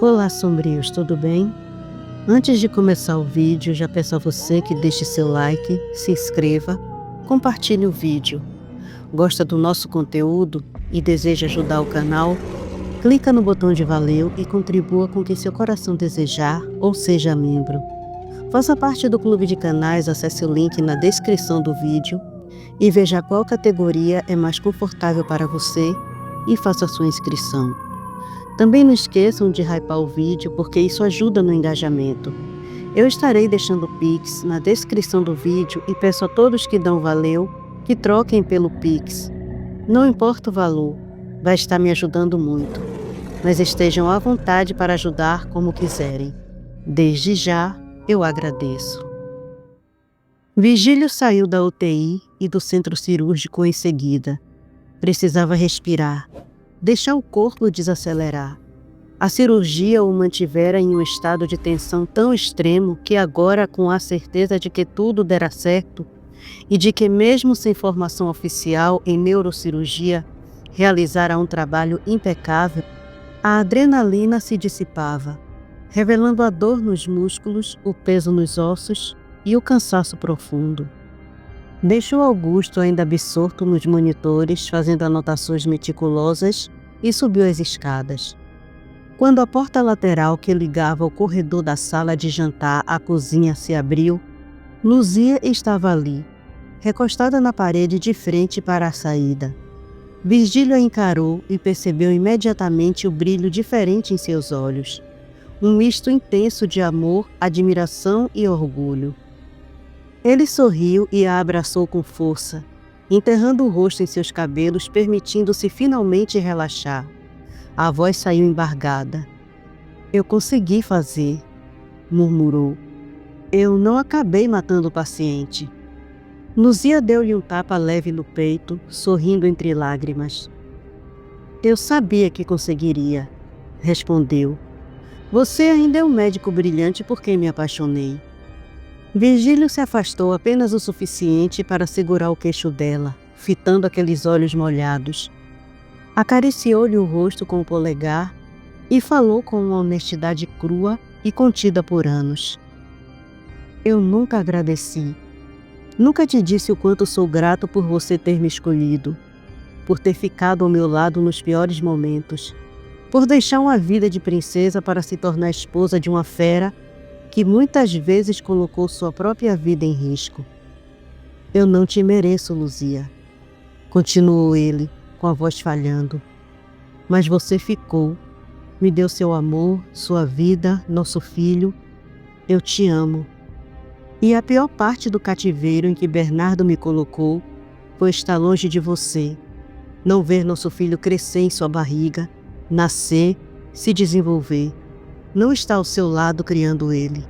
Olá, sombrios, tudo bem? Antes de começar o vídeo, já peço a você que deixe seu like, se inscreva, compartilhe o vídeo. Gosta do nosso conteúdo e deseja ajudar o canal? Clica no botão de valeu e contribua com o que seu coração desejar ou seja membro. Faça parte do clube de canais, acesse o link na descrição do vídeo e veja qual categoria é mais confortável para você e faça sua inscrição. Também não esqueçam de hypar o vídeo, porque isso ajuda no engajamento. Eu estarei deixando o Pix na descrição do vídeo e peço a todos que dão valeu que troquem pelo Pix. Não importa o valor, vai estar me ajudando muito, mas estejam à vontade para ajudar como quiserem. Desde já, eu agradeço. Virgílio saiu da UTI e do centro cirúrgico em seguida. Precisava respirar, deixar o corpo desacelerar. A cirurgia o mantivera em um estado de tensão tão extremo que agora, com a certeza de que tudo dera certo e de que, mesmo sem formação oficial em neurocirurgia, realizara um trabalho impecável, a adrenalina se dissipava, revelando a dor nos músculos, o peso nos ossos e o cansaço profundo. Deixou Augusto ainda absorto nos monitores, fazendo anotações meticulosas, e subiu as escadas. Quando a porta lateral que ligava o corredor da sala de jantar à cozinha se abriu, Luzia estava ali, recostada na parede de frente para a saída. Virgílio a encarou e percebeu imediatamente o brilho diferente em seus olhos, um misto intenso de amor, admiração e orgulho. Ele sorriu e a abraçou com força, enterrando o rosto em seus cabelos, permitindo-se finalmente relaxar. A voz saiu embargada. "Eu consegui fazer", murmurou. "Eu não acabei matando o paciente." Luzia deu-lhe um tapa leve no peito, sorrindo entre lágrimas. "Eu sabia que conseguiria", respondeu. "Você ainda é um médico brilhante por quem me apaixonei." Virgílio se afastou apenas o suficiente para segurar o queixo dela, fitando aqueles olhos molhados. Acariciou-lhe o rosto com o polegar e falou com uma honestidade crua e contida por anos. "Eu nunca agradeci. Nunca te disse o quanto sou grato por você ter me escolhido, por ter ficado ao meu lado nos piores momentos, por deixar uma vida de princesa para se tornar esposa de uma fera que muitas vezes colocou sua própria vida em risco." "Eu não te mereço, Luzia", continuou ele, com a voz falhando. "Mas você ficou, me deu seu amor, sua vida, nosso filho. Eu te amo. E a pior parte do cativeiro em que Bernardo me colocou foi estar longe de você, não ver nosso filho crescer em sua barriga, nascer, se desenvolver, não estar ao seu lado criando ele."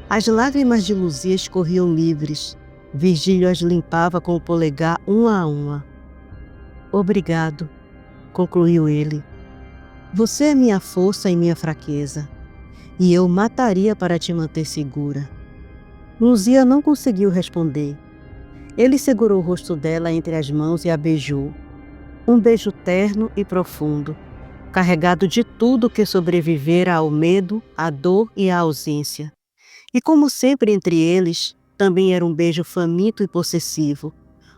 As lágrimas de Luzia escorriam livres. Virgílio as limpava com o polegar uma a uma. "Obrigado", concluiu ele. "Você é minha força e minha fraqueza, e eu mataria para te manter segura." Luzia não conseguiu responder. Ele segurou o rosto dela entre as mãos e a beijou. Um beijo terno e profundo, carregado de tudo que sobrevivera ao medo, à dor e à ausência. E como sempre entre eles, também era um beijo faminto e possessivo,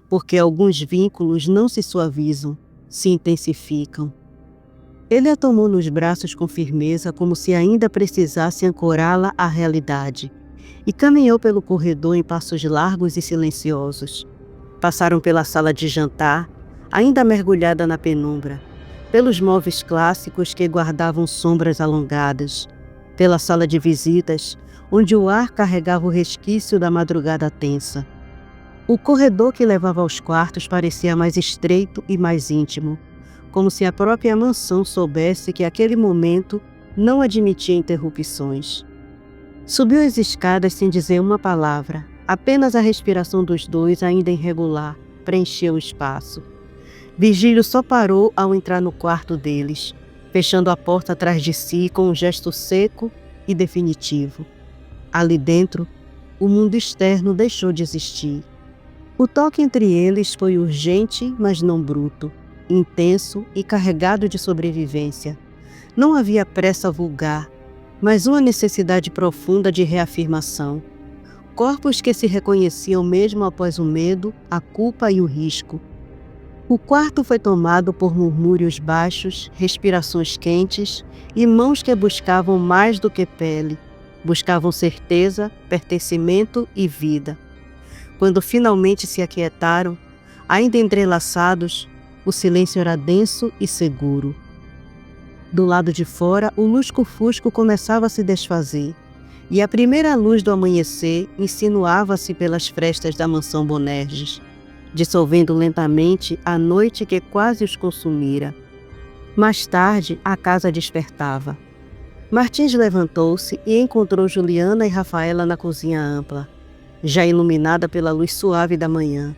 porque alguns vínculos não se suavizam, se intensificam. Ele a tomou nos braços com firmeza, como se ainda precisasse ancorá-la à realidade, e caminhou pelo corredor em passos largos e silenciosos. Passaram pela sala de jantar, ainda mergulhada na penumbra, pelos móveis clássicos que guardavam sombras alongadas, pela sala de visitas, onde o ar carregava o resquício da madrugada tensa. O corredor que levava aos quartos parecia mais estreito e mais íntimo, como se a própria mansão soubesse que aquele momento não admitia interrupções. Subiu as escadas sem dizer uma palavra, apenas a respiração dos dois, ainda irregular, preencheu o espaço. Virgílio só parou ao entrar no quarto deles, fechando a porta atrás de si com um gesto seco e definitivo. Ali dentro, o mundo externo deixou de existir. O toque entre eles foi urgente, mas não bruto, intenso e carregado de sobrevivência, Não havia pressa vulgar, mas uma necessidade profunda de reafirmação. Corpos que se reconheciam mesmo após o medo, a culpa e o risco. O quarto foi tomado por murmúrios baixos, respirações quentes e mãos que buscavam mais do que pele. Buscavam certeza, pertencimento e vida. Quando finalmente se aquietaram, ainda entrelaçados, o silêncio era denso e seguro. Do lado de fora, o lusco-fusco começava a se desfazer, e a primeira luz do amanhecer insinuava-se pelas frestas da mansão Bonerges, dissolvendo lentamente a noite que quase os consumira. Mais tarde, a casa despertava. Martins levantou-se e encontrou Juliana e Rafaela na cozinha ampla, já iluminada pela luz suave da manhã.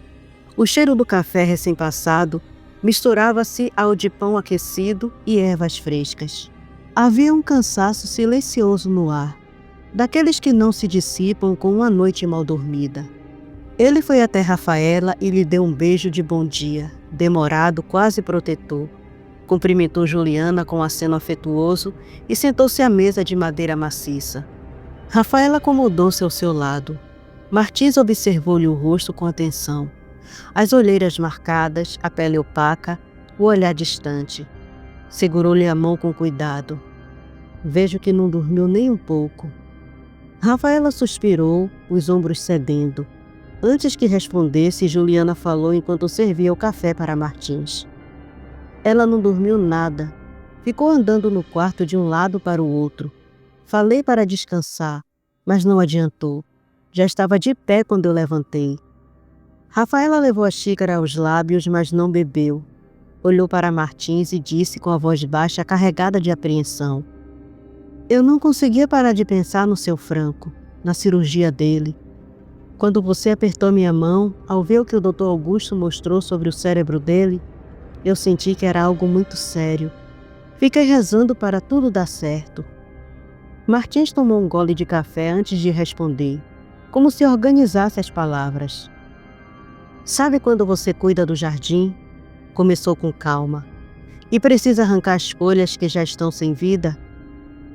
O cheiro do café recém-passado misturava-se ao de pão aquecido e ervas frescas. Havia um cansaço silencioso no ar, daqueles que não se dissipam com uma noite mal dormida. Ele foi até Rafaela e lhe deu um beijo de bom dia, demorado, quase protetor. Cumprimentou Juliana com um aceno afetuoso e sentou-se à mesa de madeira maciça. Rafaela acomodou-se ao seu lado. Martins observou-lhe o rosto com atenção. As olheiras marcadas, a pele opaca, o olhar distante. Segurou-lhe a mão com cuidado. Vejo que não dormiu nem um pouco. Rafaela suspirou, os ombros cedendo. Antes que respondesse, Juliana falou enquanto servia o café para Martins. Ela não dormiu nada. Ficou andando no quarto de um lado para o outro. Falei para descansar, mas não adiantou. Já estava de pé quando eu levantei. Rafaela levou a xícara aos lábios, mas não bebeu. Olhou para Martins e disse com a voz baixa, carregada de apreensão: Eu não conseguia parar de pensar no seu Franco, na cirurgia dele. Quando você apertou minha mão, ao ver o que o Dr. Augusto mostrou sobre o cérebro dele, eu senti que era algo muito sério. Fiquei rezando para tudo dar certo. Martins tomou um gole de café antes de responder, como se organizasse as palavras. Sabe quando você cuida do jardim? Começou com calma. E precisa arrancar as folhas que já estão sem vida?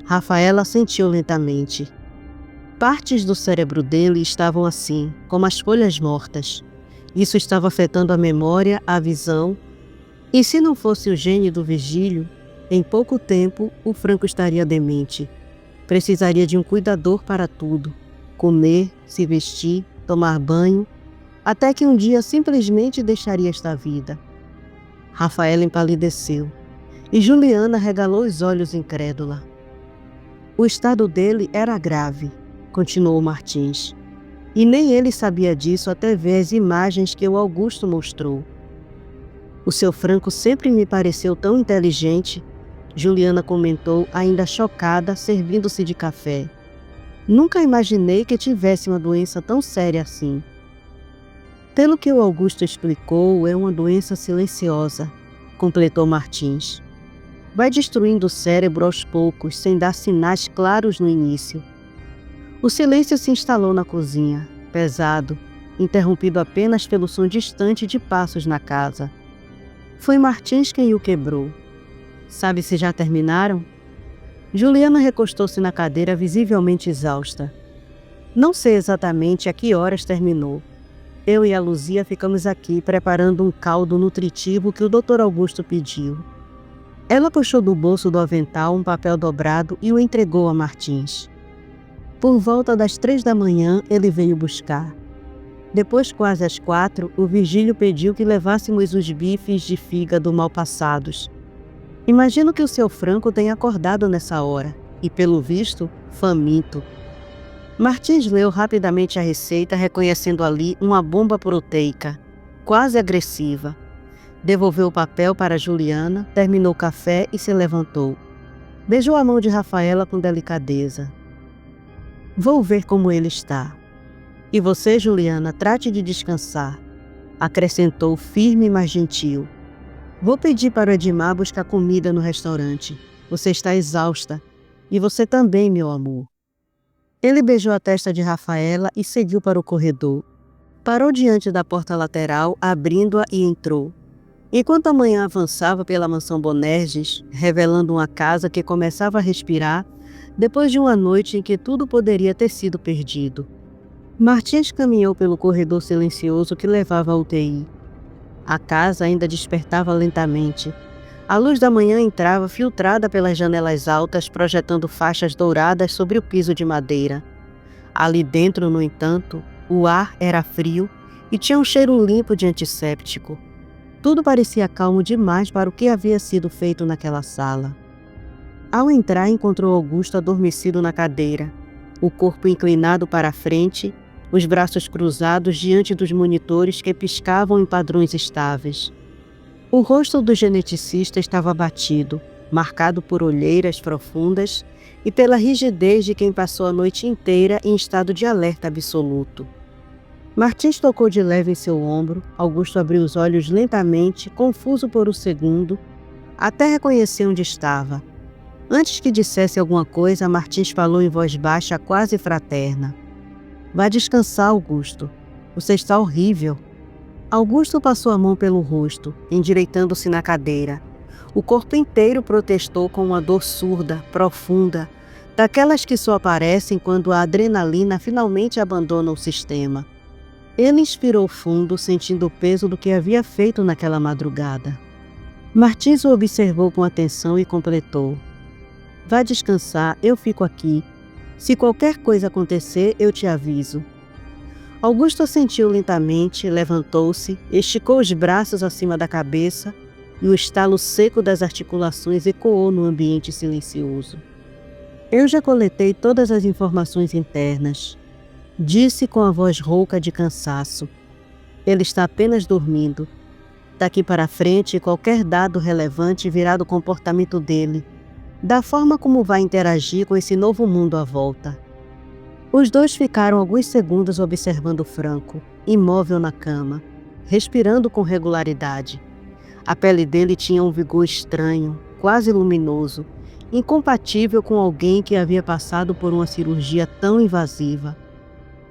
Rafaela sentiu lentamente. Partes do cérebro dele estavam assim, como as folhas mortas. Isso estava afetando a memória, a visão. E se não fosse o gênio do Vigílio, em pouco tempo o Franco estaria demente. Precisaria de um cuidador para tudo. Comer, se vestir, tomar banho, até que um dia simplesmente deixaria esta vida. Rafaela empalideceu e Juliana regalou os olhos incrédula. O estado dele era grave, continuou Martins, e nem ele sabia disso até ver as imagens que o Augusto mostrou. O seu Franco sempre me pareceu tão inteligente, Juliana comentou, ainda chocada, servindo-se de café. Nunca imaginei que tivesse uma doença tão séria assim. Pelo que o Augusto explicou, é uma doença silenciosa, completou Martins. Vai destruindo o cérebro aos poucos, sem dar sinais claros no início. O silêncio se instalou na cozinha, pesado, interrompido apenas pelo som distante de passos na casa. Foi Martins quem o quebrou. Sabe se já terminaram? Juliana recostou-se na cadeira, visivelmente exausta. Não sei exatamente a que horas terminou. Eu e a Luzia ficamos aqui preparando um caldo nutritivo que o Dr. Augusto pediu. Ela puxou do bolso do avental um papel dobrado e o entregou a Martins. Por volta das 3 da manhã, ele veio buscar. Depois, quase às 4, o Vigílio pediu que levássemos os bifes de fígado mal passados. Imagino que o seu Franco tenha acordado nessa hora e, pelo visto, faminto. Martins leu rapidamente a receita, reconhecendo ali uma bomba proteica, quase agressiva. Devolveu o papel para Juliana, terminou o café e se levantou. Beijou a mão de Rafaela com delicadeza. Vou ver como ele está. E você, Juliana, trate de descansar, acrescentou firme, mas gentil. Vou pedir para o Edmar buscar comida no restaurante. Você está exausta. E você também, meu amor. Ele beijou a testa de Rafaela e seguiu para o corredor. Parou diante da porta lateral, abrindo-a e entrou. Enquanto a manhã avançava pela mansão Bonerges, revelando uma casa que começava a respirar depois de uma noite em que tudo poderia ter sido perdido, Martins caminhou pelo corredor silencioso que levava à UTI. A casa ainda despertava lentamente. A luz da manhã entrava filtrada pelas janelas altas, projetando faixas douradas sobre o piso de madeira. Ali dentro, no entanto, o ar era frio e tinha um cheiro limpo de antisséptico. Tudo parecia calmo demais para o que havia sido feito naquela sala. Ao entrar, encontrou Augusto adormecido na cadeira, o corpo inclinado para a frente, os braços cruzados diante dos monitores que piscavam em padrões estáveis. O rosto do geneticista estava abatido, marcado por olheiras profundas e pela rigidez de quem passou a noite inteira em estado de alerta absoluto. Martins tocou de leve em seu ombro. Augusto abriu os olhos lentamente, confuso por um segundo, até reconhecer onde estava. Antes que dissesse alguma coisa, Martins falou em voz baixa, quase fraterna. "Vá descansar, Augusto. Você está horrível." Augusto passou a mão pelo rosto, endireitando-se na cadeira. O corpo inteiro protestou com uma dor surda, profunda, daquelas que só aparecem quando a adrenalina finalmente abandona o sistema. Ele inspirou fundo, sentindo o peso do que havia feito naquela madrugada. Martins o observou com atenção e completou. "Vá descansar, eu fico aqui. Se qualquer coisa acontecer, eu te aviso." Augusto assentiu lentamente, levantou-se, esticou os braços acima da cabeça e o estalo seco das articulações ecoou no ambiente silencioso. "Eu já coletei todas as informações internas", disse com a voz rouca de cansaço. "Ele está apenas dormindo. Daqui para frente, qualquer dado relevante virá do comportamento dele, da forma como vai interagir com esse novo mundo à volta." Os dois ficaram alguns segundos observando Franco, imóvel na cama, respirando com regularidade. A pele dele tinha um vigor estranho, quase luminoso, incompatível com alguém que havia passado por uma cirurgia tão invasiva.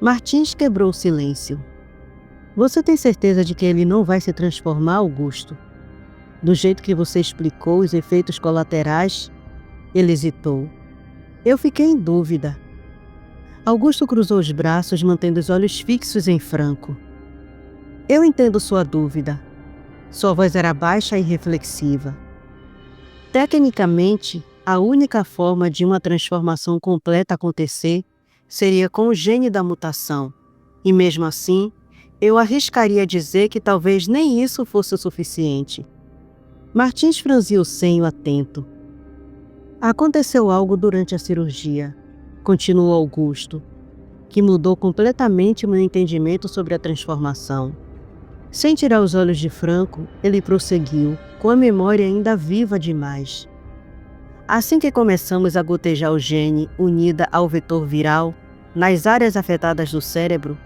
Martins quebrou o silêncio. "Você tem certeza de que ele não vai se transformar, Augusto? Do jeito que você explicou os efeitos colaterais?" Ele hesitou. "Eu fiquei em dúvida." Augusto cruzou os braços, mantendo os olhos fixos em Franco. "Eu entendo sua dúvida." Sua voz era baixa e reflexiva. "Tecnicamente, a única forma de uma transformação completa acontecer seria com o gene da mutação. E mesmo assim, eu arriscaria dizer que talvez nem isso fosse o suficiente." Martins franziu o senho atento. "Aconteceu algo durante a cirurgia", continuou Augusto, "que mudou completamente meu entendimento sobre a transformação." Sem tirar os olhos de Franco, ele prosseguiu, com a memória ainda viva demais. "Assim que começamos a gotejar o gene unida ao vetor viral, nas áreas afetadas do cérebro,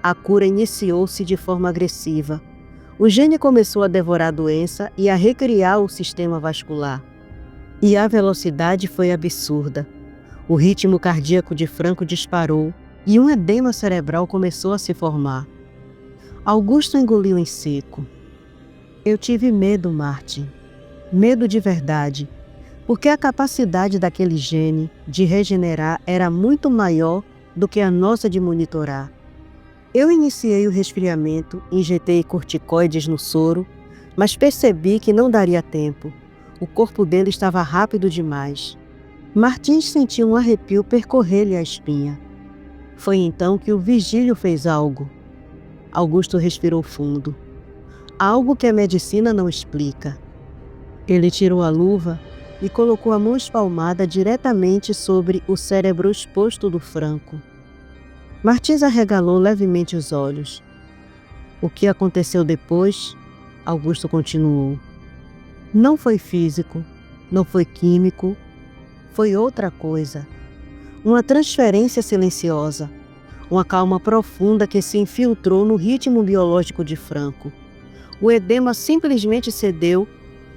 a cura iniciou-se de forma agressiva. O gene começou a devorar a doença e a recriar o sistema vascular. E a velocidade foi absurda. O ritmo cardíaco de Franco disparou e um edema cerebral começou a se formar." Augusto engoliu em seco. "Eu tive medo, Martin. Medo de verdade, porque a capacidade daquele gene de regenerar era muito maior do que a nossa de monitorar. Eu iniciei o resfriamento, injetei corticoides no soro, mas percebi que não daria tempo. O corpo dele estava rápido demais." Martins sentiu um arrepio percorrer-lhe a espinha. Foi então que o Vigílio fez algo. Augusto respirou fundo. Algo que a medicina não explica. Ele tirou a luva e colocou a mão espalmada diretamente sobre o cérebro exposto do Franco. Martins arregalou levemente os olhos. "O que aconteceu depois?" Augusto continuou. "Não foi físico, não foi químico, foi outra coisa. Uma transferência silenciosa, uma calma profunda que se infiltrou no ritmo biológico de Franco. O edema simplesmente cedeu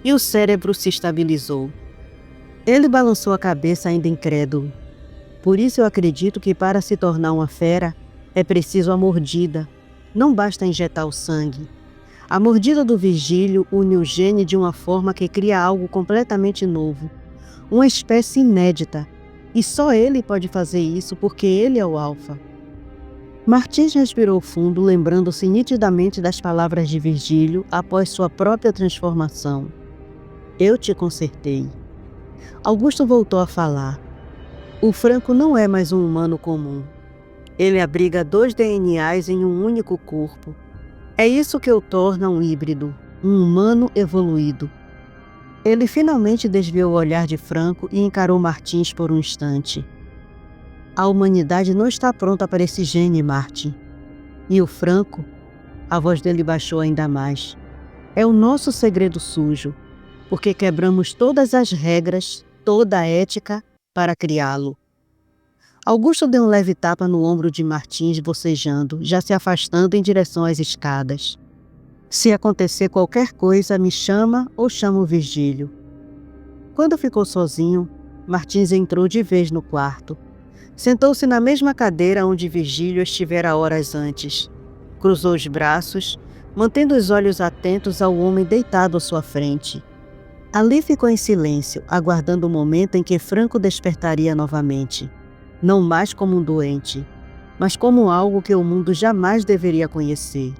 e o cérebro se estabilizou." Ele balançou a cabeça ainda incrédulo. "Por isso eu acredito que para se tornar uma fera é preciso a mordida. Não basta injetar o sangue. A mordida do Virgílio une o gene de uma forma que cria algo completamente novo, uma espécie inédita, e só ele pode fazer isso porque ele é o Alfa. Martins respirou fundo, lembrando-se nitidamente das palavras de Virgílio após sua própria transformação. Eu te consertei. Augusto voltou a falar. O Franco não é mais um humano comum. Ele abriga 2 DNAs em um único corpo. É isso que o torna um híbrido, um humano evoluído. Ele finalmente desviou o olhar de Franco e encarou Martins por um instante. A humanidade não está pronta para esse gene, Martin. E o Franco? A voz dele baixou ainda mais. É o nosso segredo sujo, porque quebramos todas as regras, toda a ética para criá-lo. Augusto deu um leve tapa no ombro de Martins, bocejando, já se afastando em direção às escadas. Se acontecer qualquer coisa, me chama ou chama o Virgílio. Quando ficou sozinho, Martins entrou de vez no quarto. Sentou-se na mesma cadeira onde Virgílio estivera horas antes. Cruzou os braços, mantendo os olhos atentos ao homem deitado à sua frente. Ali ficou em silêncio, aguardando o momento em que Franco despertaria novamente. Não mais como um doente, mas como algo que o mundo jamais deveria conhecer.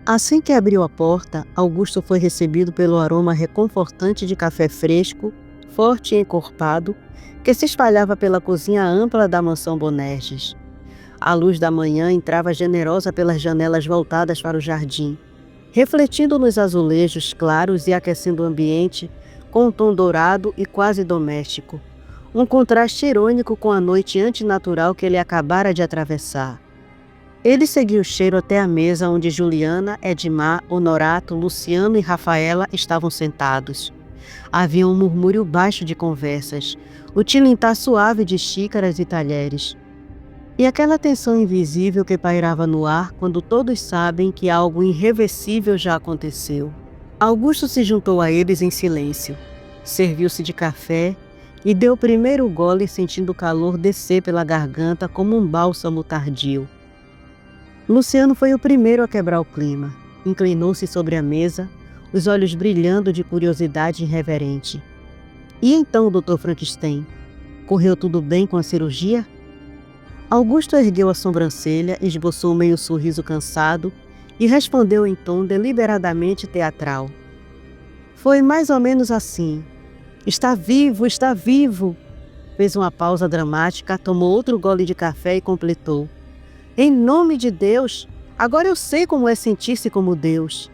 Assim que abriu a porta, Augusto foi recebido pelo aroma reconfortante de café fresco, forte e encorpado, que se espalhava pela cozinha ampla da mansão Bonerges. A luz da manhã entrava generosa pelas janelas voltadas para o jardim, refletindo nos azulejos claros e aquecendo o ambiente com um tom dourado e quase doméstico. Um contraste irônico com a noite antinatural que ele acabara de atravessar. Ele seguiu o cheiro até a mesa onde Juliana, Edmar, Honorato, Luciano e Rafaela estavam sentados. Havia um murmúrio baixo de conversas, o tilintar suave de xícaras e talheres. E aquela tensão invisível que pairava no ar quando todos sabem que algo irreversível já aconteceu. Augusto se juntou a eles em silêncio. Serviu-se de café e deu o primeiro gole sentindo o calor descer pela garganta como um bálsamo tardio. Luciano foi o primeiro a quebrar o clima. Inclinou-se sobre a mesa, os olhos brilhando de curiosidade irreverente. E então, Dr. Frankenstein? Correu tudo bem com a cirurgia? Augusto ergueu a sobrancelha, esboçou meio sorriso cansado e respondeu em tom deliberadamente teatral. Foi mais ou menos assim. Está vivo, está vivo! Fez uma pausa dramática, tomou outro gole de café e completou. Em nome de Deus, agora eu sei como é sentir-se como Deus.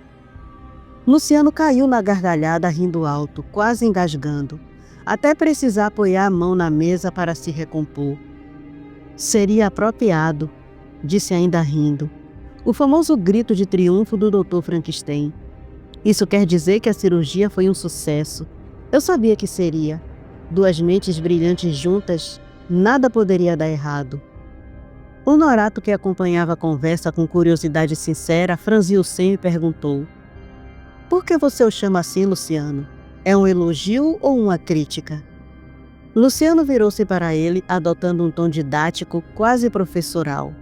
Luciano caiu na gargalhada rindo alto, quase engasgando, até precisar apoiar a mão na mesa para se recompor. Seria apropriado, disse ainda rindo, o famoso grito de triunfo do Dr. Frankenstein. Isso quer dizer que a cirurgia foi um sucesso. Eu sabia que seria. 2 mentes brilhantes juntas, nada poderia dar errado. Honorato, que acompanhava a conversa com curiosidade sincera, franziu o senho e perguntou. Por que você o chama assim, Luciano? É um elogio ou uma crítica? Luciano virou-se para ele, adotando um tom didático, quase professoral.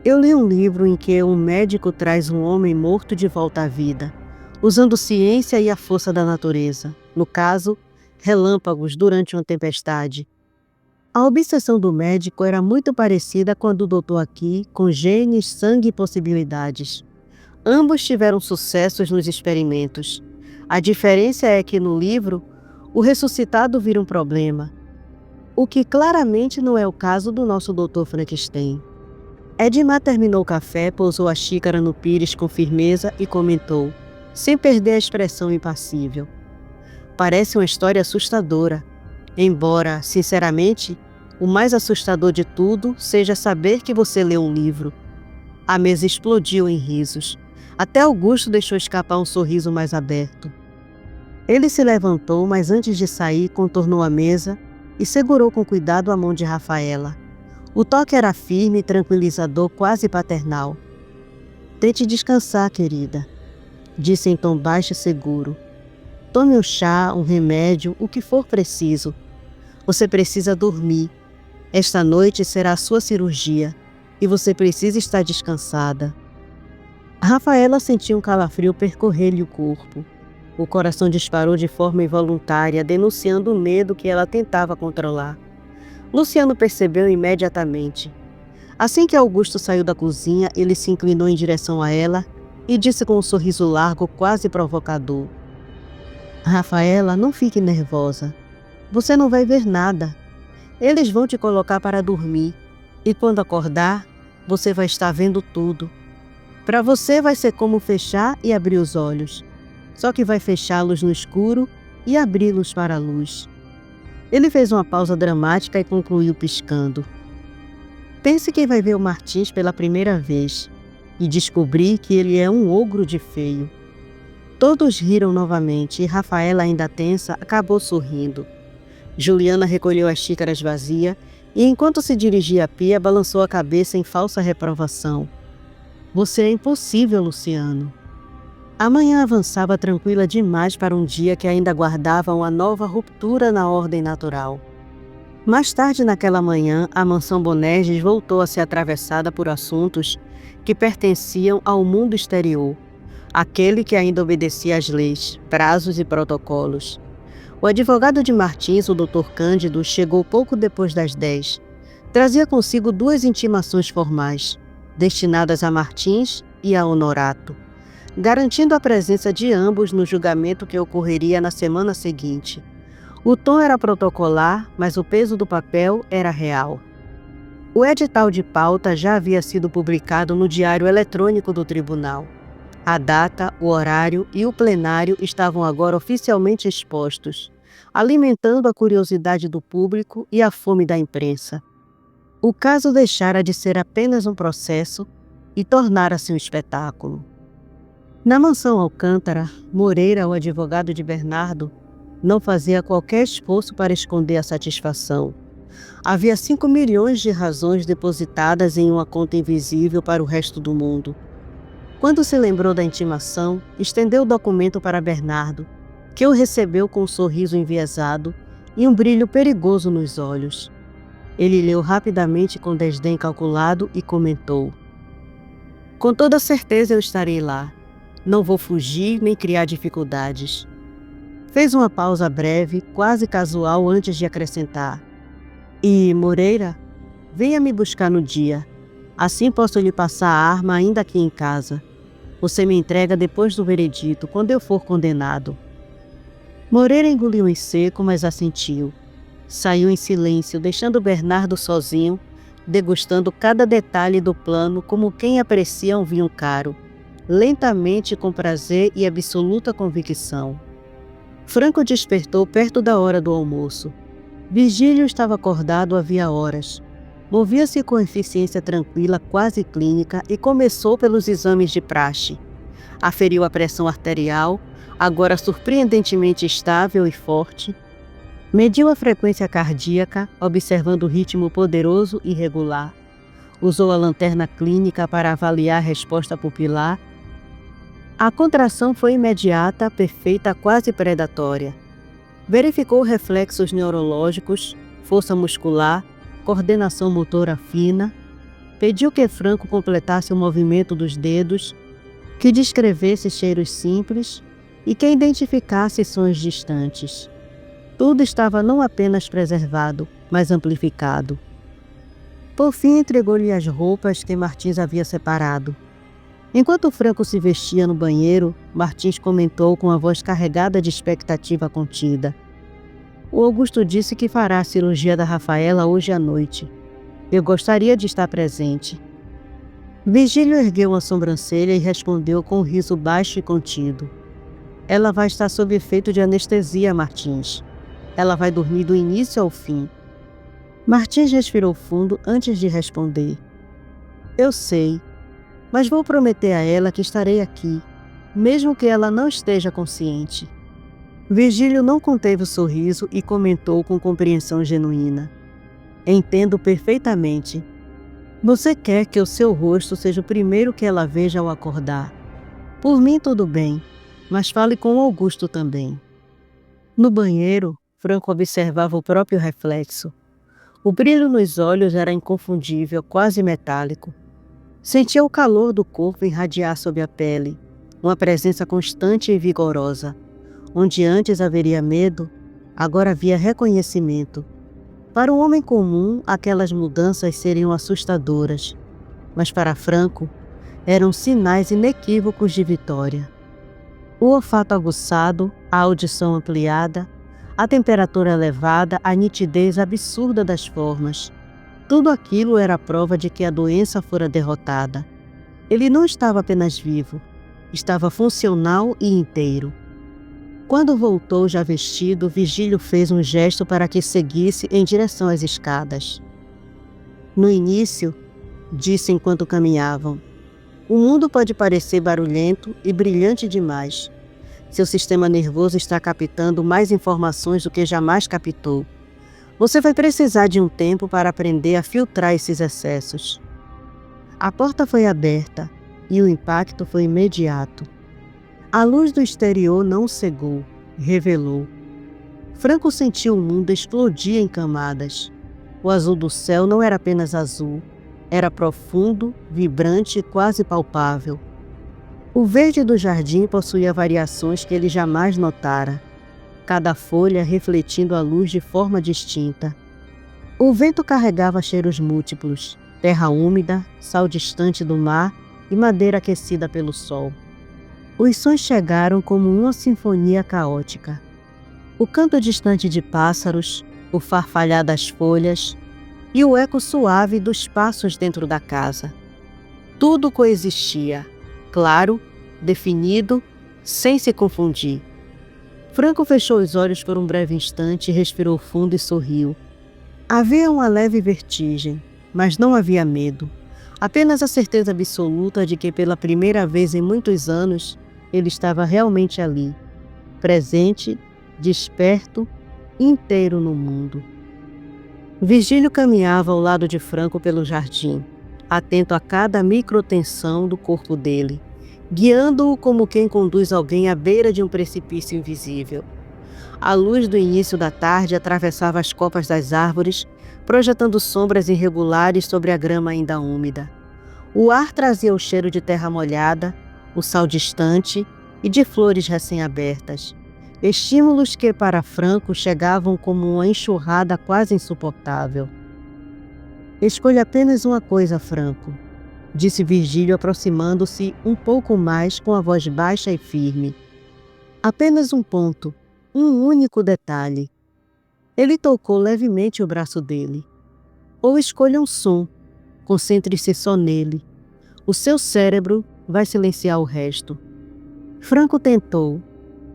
Eu li um livro em que um médico traz um homem morto de volta à vida, usando ciência e a força da natureza. No caso, relâmpagos durante uma tempestade. A obsessão do médico era muito parecida com a do doutor aqui, com genes, sangue e possibilidades. Ambos tiveram sucessos nos experimentos. A diferença é que no livro, o ressuscitado vira um problema. O que claramente não é o caso do nosso Dr. Frankenstein. Edmar terminou o café, pousou a xícara no pires com firmeza e comentou, sem perder a expressão impassível. Parece uma história assustadora, embora, sinceramente, o mais assustador de tudo seja saber que você leu um livro. A mesa explodiu em risos. Até Augusto deixou escapar um sorriso mais aberto. Ele se levantou, mas antes de sair, contornou a mesa e segurou com cuidado a mão de Rafaela. O toque era firme, tranquilizador, quase paternal. Tente descansar, querida, disse em tom baixo e seguro. Tome um chá, um remédio, o que for preciso. Você precisa dormir. Esta noite será a sua cirurgia e você precisa estar descansada. Rafaela sentiu um calafrio percorrer-lhe o corpo. O coração disparou de forma involuntária, denunciando o medo que ela tentava controlar. Luciano percebeu imediatamente. Assim que Augusto saiu da cozinha, ele se inclinou em direção a ela e disse com um sorriso largo, quase provocador: Rafaela, não fique nervosa. Você não vai ver nada. Eles vão te colocar para dormir. E quando acordar, você vai estar vendo tudo. Para você vai ser como fechar e abrir os olhos. Só que vai fechá-los no escuro e abri-los para a luz. Ele fez uma pausa dramática e concluiu piscando. Pense que vai ver o Martins pela primeira vez e descobrir que ele é um ogro de feio. Todos riram novamente e Rafaela, ainda tensa, acabou sorrindo. Juliana recolheu as xícaras vazias e, enquanto se dirigia à pia, balançou a cabeça em falsa reprovação. Você é impossível, Luciano. A manhã avançava tranquila demais para um dia que ainda guardava uma nova ruptura na ordem natural. Mais tarde naquela manhã, a mansão Bonerges voltou a ser atravessada por assuntos que pertenciam ao mundo exterior, aquele que ainda obedecia às leis, prazos e protocolos. O advogado de Martins, o Dr. Cândido, chegou pouco depois das 10. Trazia consigo 2 intimações formais, destinadas a Martins e a Honorato, garantindo a presença de ambos no julgamento que ocorreria na semana seguinte. O tom era protocolar, mas o peso do papel era real. O edital de pauta já havia sido publicado no Diário Eletrônico do Tribunal. A data, o horário e o plenário estavam agora oficialmente expostos, alimentando a curiosidade do público e a fome da imprensa. O caso deixara de ser apenas um processo e tornara-se um espetáculo. Na mansão Alcântara, Moreira, o advogado de Bernardo, não fazia qualquer esforço para esconder a satisfação. Havia 5 milhões de razões depositadas em uma conta invisível para o resto do mundo. Quando se lembrou da intimação, estendeu o documento para Bernardo, que o recebeu com um sorriso enviesado e um brilho perigoso nos olhos. Ele leu rapidamente com desdém calculado e comentou: Com toda certeza eu estarei lá. Não vou fugir nem criar dificuldades. Fez uma pausa breve, quase casual, antes de acrescentar: E, Moreira, venha me buscar no dia. Assim posso lhe passar a arma ainda aqui em casa. Você me entrega depois do veredito, quando eu for condenado. Moreira engoliu em seco, mas assentiu. Saiu em silêncio, deixando Bernardo sozinho, degustando cada detalhe do plano como quem aprecia um vinho caro, lentamente, com prazer e absoluta convicção. Franco despertou perto da hora do almoço. Virgílio estava acordado havia horas. Movia-se com eficiência tranquila, quase clínica, e começou pelos exames de praxe. Aferiu a pressão arterial, agora surpreendentemente estável e forte. Mediu a frequência cardíaca, observando o ritmo poderoso e regular. Usou a lanterna clínica para avaliar a resposta pupilar. A contração foi imediata, perfeita, quase predatória. Verificou reflexos neurológicos, força muscular, coordenação motora fina. Pediu que Franco completasse o movimento dos dedos, que descrevesse cheiros simples e que identificasse sons distantes. Tudo estava não apenas preservado, mas amplificado. Por fim, entregou-lhe as roupas que Martins havia separado. Enquanto Franco se vestia no banheiro, Martins comentou com a voz carregada de expectativa contida: O Augusto disse que fará a cirurgia da Rafaela hoje à noite. Eu gostaria de estar presente. Virgílio ergueu a sobrancelha e respondeu com um riso baixo e contido: Ela vai estar sob efeito de anestesia, Martins. Ela vai dormir do início ao fim. Martins respirou fundo antes de responder: Eu sei, mas vou prometer a ela que estarei aqui, mesmo que ela não esteja consciente. Virgílio não conteve o sorriso e comentou com compreensão genuína: Entendo perfeitamente. Você quer que o seu rosto seja o primeiro que ela veja ao acordar. Por mim tudo bem, mas fale com o Augusto também. No banheiro, Franco observava o próprio reflexo. O brilho nos olhos era inconfundível, quase metálico. Sentia o calor do corpo irradiar sob a pele, uma presença constante e vigorosa. Onde antes haveria medo, agora havia reconhecimento. Para um homem comum, aquelas mudanças seriam assustadoras, mas para Franco, eram sinais inequívocos de vitória. O olfato aguçado, a audição ampliada, a temperatura elevada, a nitidez absurda das formas. Tudo aquilo era prova de que a doença fora derrotada. Ele não estava apenas vivo, estava funcional e inteiro. Quando voltou já vestido, Virgílio fez um gesto para que seguisse em direção às escadas. No início, disse enquanto caminhavam, o mundo pode parecer barulhento e brilhante demais. Seu sistema nervoso está captando mais informações do que jamais captou. Você vai precisar de um tempo para aprender a filtrar esses excessos. A porta foi aberta e o impacto foi imediato. A luz do exterior não o cegou, revelou. Franco sentiu o mundo explodir em camadas. O azul do céu não era apenas azul, era profundo, vibrante e quase palpável. O verde do jardim possuía variações que ele jamais notara, cada folha refletindo a luz de forma distinta. O vento carregava cheiros múltiplos, terra úmida, sal distante do mar e madeira aquecida pelo sol. Os sons chegaram como uma sinfonia caótica. O canto distante de pássaros, o farfalhar das folhas e o eco suave dos passos dentro da casa. Tudo coexistia, claro, definido, sem se confundir. Franco fechou os olhos por um breve instante, respirou fundo e sorriu. Havia uma leve vertigem, mas não havia medo. Apenas a certeza absoluta de que pela primeira vez em muitos anos, ele estava realmente ali, presente, desperto, inteiro no mundo. Virgílio caminhava ao lado de Franco pelo jardim, atento a cada microtensão do corpo dele, guiando-o como quem conduz alguém à beira de um precipício invisível. A luz do início da tarde atravessava as copas das árvores, projetando sombras irregulares sobre a grama ainda úmida. O ar trazia o cheiro de terra molhada, o sal distante e de flores recém-abertas. Estímulos que, para Franco, chegavam como uma enxurrada quase insuportável. Escolha apenas uma coisa, Franco, disse Virgílio, aproximando-se um pouco mais com a voz baixa e firme. Apenas um ponto, um único detalhe. Ele tocou levemente o braço dele. Ou escolha um som, concentre-se só nele. O seu cérebro vai silenciar o resto. Franco tentou.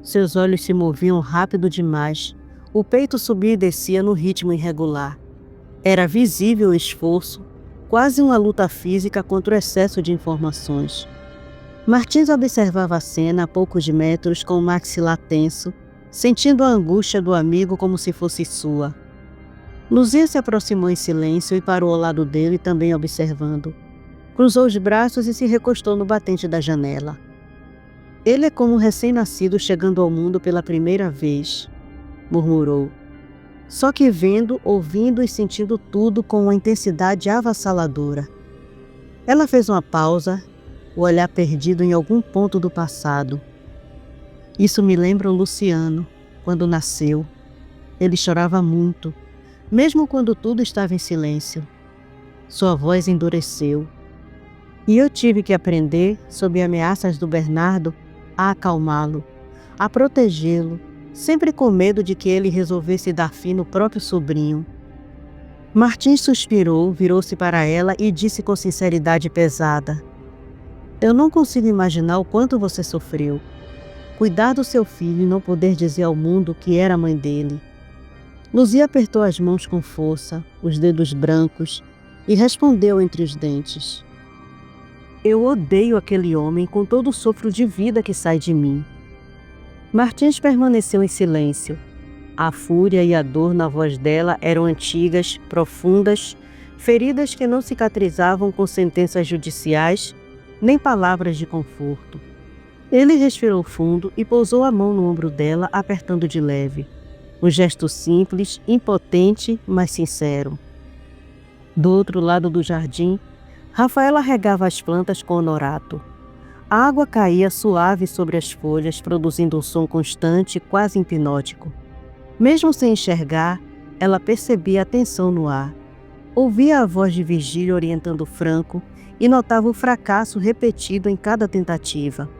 Seus olhos se moviam rápido demais. O peito subia e descia no ritmo irregular. Era visível o esforço, quase uma luta física contra o excesso de informações. Martins observava a cena a poucos metros com o maxilar tenso, sentindo a angústia do amigo como se fosse sua. Luzia se aproximou em silêncio e parou ao lado dele, também observando. Cruzou os braços e se recostou no batente da janela. Ele é como um recém-nascido chegando ao mundo pela primeira vez, murmurou. Só que vendo, ouvindo e sentindo tudo com uma intensidade avassaladora. Ela fez uma pausa, o olhar perdido em algum ponto do passado. Isso me lembra o Luciano, quando nasceu. Ele chorava muito, mesmo quando tudo estava em silêncio. Sua voz endureceu. E eu tive que aprender, sob ameaças do Bernardo, a acalmá-lo, a protegê-lo, sempre com medo de que ele resolvesse dar fim no próprio sobrinho. Martins suspirou, virou-se para ela e disse com sinceridade pesada: Eu não consigo imaginar o quanto você sofreu. Cuidar do seu filho e não poder dizer ao mundo que era a mãe dele. Luzia apertou as mãos com força, os dedos brancos, e respondeu entre os dentes: Eu odeio aquele homem com todo o sopro de vida que sai de mim. Martins permaneceu em silêncio. A fúria e a dor na voz dela eram antigas, profundas, feridas que não cicatrizavam com sentenças judiciais, nem palavras de conforto. Ele respirou fundo e pousou a mão no ombro dela, apertando de leve. Um gesto simples, impotente, mas sincero. Do outro lado do jardim, Rafaela regava as plantas com Honorato. A água caía suave sobre as folhas, produzindo um som constante, quase hipnótico. Mesmo sem enxergar, ela percebia a tensão no ar. Ouvia a voz de Virgílio orientando Franco e notava o fracasso repetido em cada tentativa.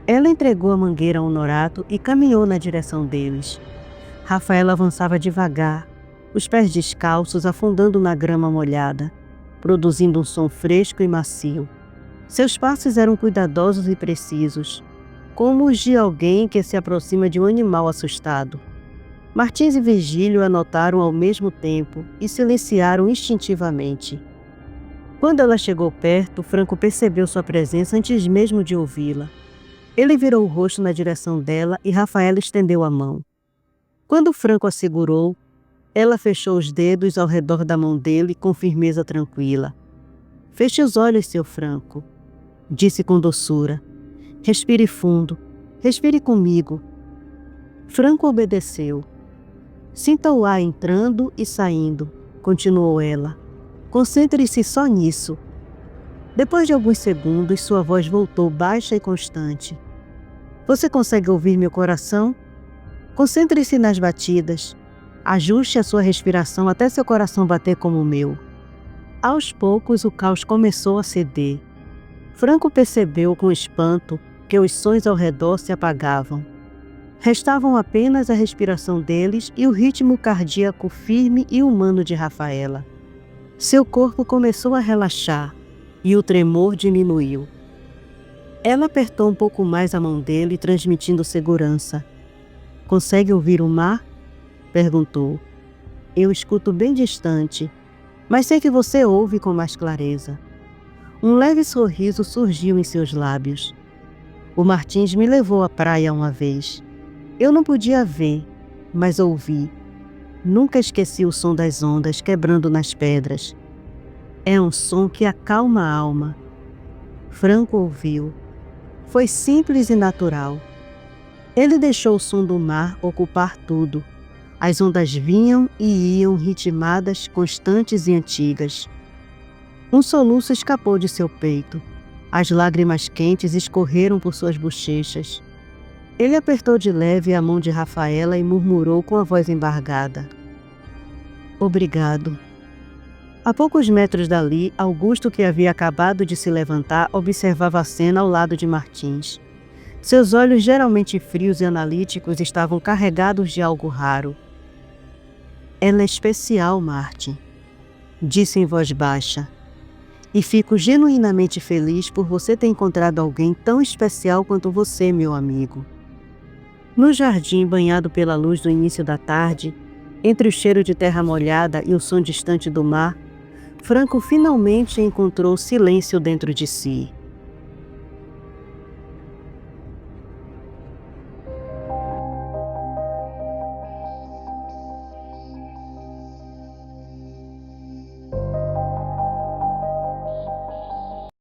Ela entregou a mangueira a Honorato e caminhou na direção deles. Rafaela avançava devagar, os pés descalços afundando na grama molhada, produzindo um som fresco e macio. Seus passos eram cuidadosos e precisos, como os de alguém que se aproxima de um animal assustado. Martins e Virgílio a notaram ao mesmo tempo e silenciaram instintivamente. Quando ela chegou perto, Franco percebeu sua presença antes mesmo de ouvi-la. Ele virou o rosto na direção dela e Rafaela estendeu a mão. Quando Franco a segurou, ela fechou os dedos ao redor da mão dele com firmeza tranquila. "Feche os olhos, seu Franco", disse com doçura. "Respire fundo. Respire comigo." Franco obedeceu. "Sinta o ar entrando e saindo", continuou ela. "Concentre-se só nisso." Depois de alguns segundos, sua voz voltou baixa e constante. "Você consegue ouvir meu coração? Concentre-se nas batidas. Ajuste a sua respiração até seu coração bater como o meu." Aos poucos, o caos começou a ceder. Franco percebeu com espanto que os sons ao redor se apagavam. Restavam apenas a respiração deles e o ritmo cardíaco firme e humano de Rafaela. Seu corpo começou a relaxar e o tremor diminuiu. Ela apertou um pouco mais a mão dele, transmitindo segurança. "Consegue ouvir o mar?" perguntou. "Eu escuto bem distante, mas sei que você ouve com mais clareza." Um leve sorriso surgiu em seus lábios. "O Martins me levou à praia uma vez. Eu não podia ver, mas ouvi. Nunca esqueci o som das ondas quebrando nas pedras. É um som que acalma a alma." Franco ouviu. Foi simples e natural. Ele deixou o som do mar ocupar tudo. As ondas vinham e iam ritmadas, constantes e antigas. Um soluço escapou de seu peito. As lágrimas quentes escorreram por suas bochechas. Ele apertou de leve a mão de Rafaela e murmurou com a voz embargada: "Obrigado." A poucos metros dali, Augusto, que havia acabado de se levantar, observava a cena ao lado de Martins. Seus olhos, geralmente frios e analíticos, estavam carregados de algo raro. "Ela é especial, Martin", disse em voz baixa. "E fico genuinamente feliz por você ter encontrado alguém tão especial quanto você, meu amigo." No jardim, banhado pela luz do início da tarde, entre o cheiro de terra molhada e o som distante do mar, Franco finalmente encontrou silêncio dentro de si.